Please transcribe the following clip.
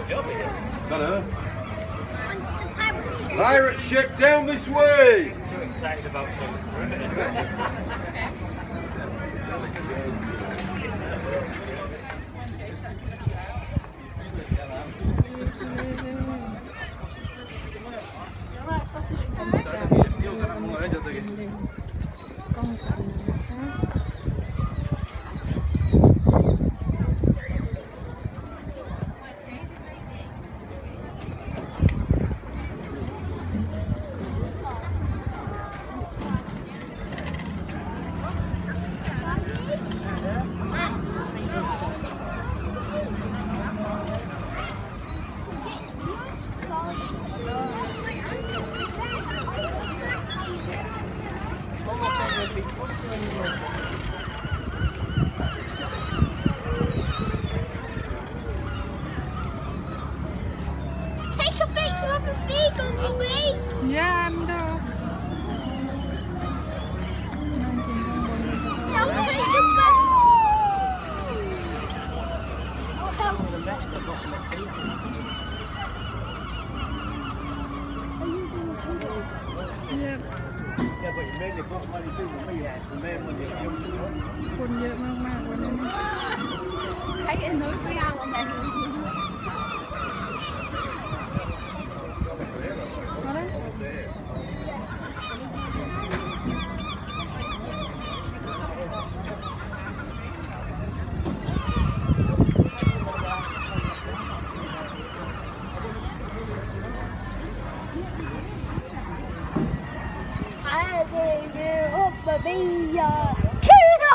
Got her. Pirate ship down this way! Too excited about something. Take a picture of the seagull, Mummy. Yeah, I'm the. No, take a Yeah. คนเยอะมากๆวันนี้ Thấy cái núi phía ao không đẹp luôn. มาเลย I gave you up, baby. Kino!